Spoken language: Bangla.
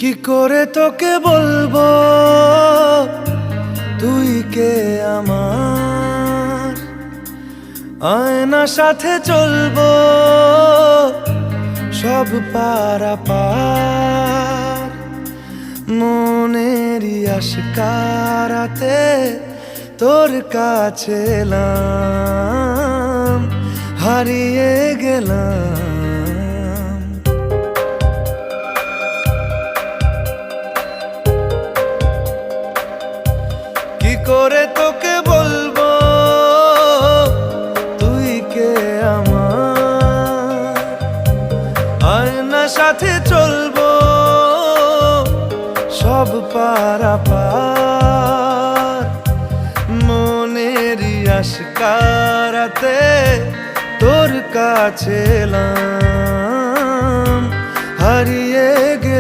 কি করে তোকে বলবো তুই কে আমার, আয়না সাথে চলবো সব পারাপার। মনেরই আশকারাতে তোর কাছে এলাম, হারিয়ে গেলাম। কি করে তোকে বলবো তুই কে আমার, আয়না সাথে চলবো সব পারাপার। মনেরই আশকারাতে তোর কাছে এলাম, হারিয়ে